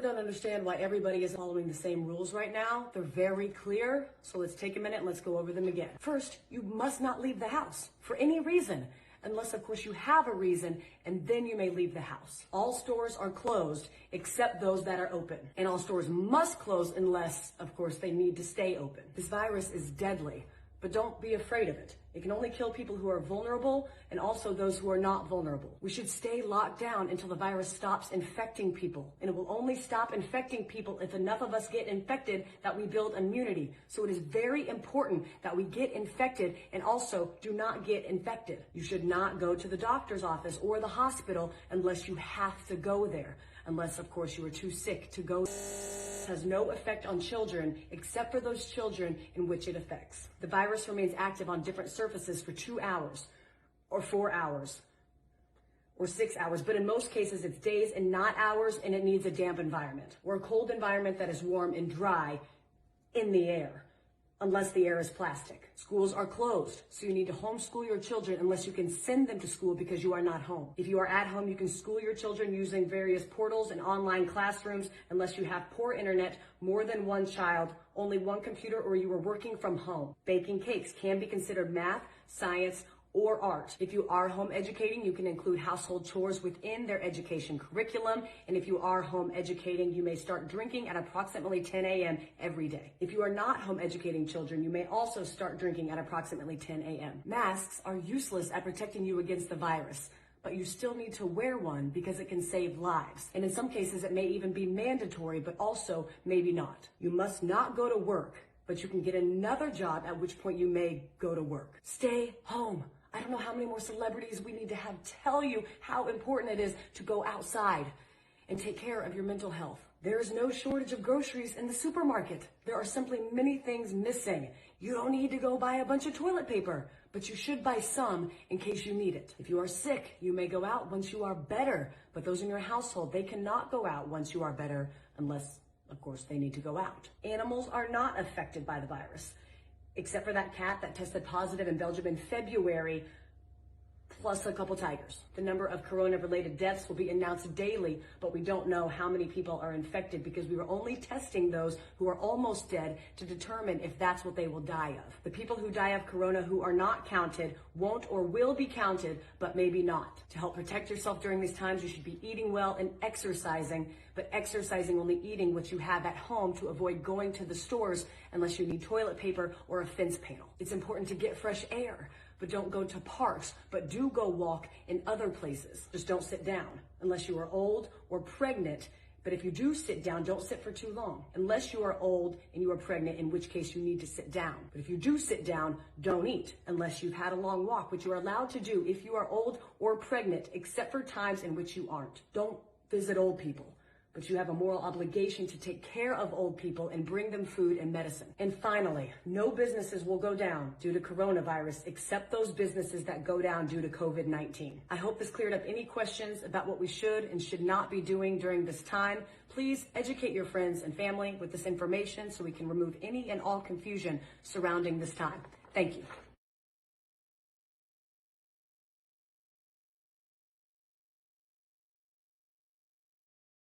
don't understand why everybody is following the same rules right now. They're very clear, so let's take a minute and let's go over them again. First, you must not leave the house for any reason, unless of course you have a reason, and then you may leave the house. All stores are closed except those that are open, and all stores must close unless of course they need to stay open. This virus is deadly, but don't be afraid of it. It can only kill people who are vulnerable and also those who are not vulnerable. We should stay locked down until the virus stops infecting people. And it will only stop infecting people if enough of us get infected that we build immunity. So it is very important that we get infected and also do not get infected. You should not go to the doctor's office or the hospital unless you have to go there. Unless, of course, you are too sick to go. Has no effect on children except for those children in which it affects. The virus remains active on different surfaces for 2 hours or 4 hours or 6 hours, but in most cases it's days and not hours, and it needs a damp environment or a cold environment that is warm and dry in the air, unless the air is plastic. Schools are closed, so you need to homeschool your children unless you can send them to school because you are not home. If you are at home, you can school your children using various portals and online classrooms unless you have poor internet, more than one child, only one computer, or you are working from home. Baking cakes can be considered math, science, or art. If you are home educating, you can include household chores within their education curriculum. And if you are home educating, you may start drinking at approximately 10 a.m. every day. If you are not home educating children, you may also start drinking at approximately 10 a.m. Masks are useless at protecting you against the virus, but you still need to wear one because it can save lives. And in some cases, it may even be mandatory, but also maybe not. You must not go to work, but you can get another job, at which point you may go to work. Stay home. I don't know how many more celebrities we need to have tell you how important it is to go outside and take care of your mental health. There is no shortage of groceries in the supermarket. There are simply many things missing. You don't need to go buy a bunch of toilet paper, but you should buy some in case you need it. If you are sick, you may go out once you are better, but those in your household, they cannot go out once you are better unless, of course, they need to go out. Animals are not affected by the virus, except for that cat that tested positive in Belgium in February, plus a couple tigers. The number of corona-related deaths will be announced daily, but we don't know how many people are infected because we were only testing those who are almost dead to determine if that's what they will die of. The people who die of corona who are not counted won't or will be counted, but maybe not. To help protect yourself during these times, you should be eating well and exercising, but exercising only eating what you have at home to avoid going to the stores unless you need toilet paper or a fence panel. It's important to get fresh air, but don't go to parks, but do go walk in other places. Just don't sit down unless you are old or pregnant. But if you do sit down, don't sit for too long. Unless you are old and you are pregnant, in which case you need to sit down. But if you do sit down, don't eat unless you've had a long walk, which you are allowed to do if you are old or pregnant, except for times in which you aren't. Don't visit old people, but you have a moral obligation to take care of old people and bring them food and medicine. And finally, no businesses will go down due to coronavirus except those businesses that go down due to COVID-19. I hope this cleared up any questions about what we should and should not be doing during this time. Please educate your friends and family with this information so we can remove any and all confusion surrounding this time. Thank you.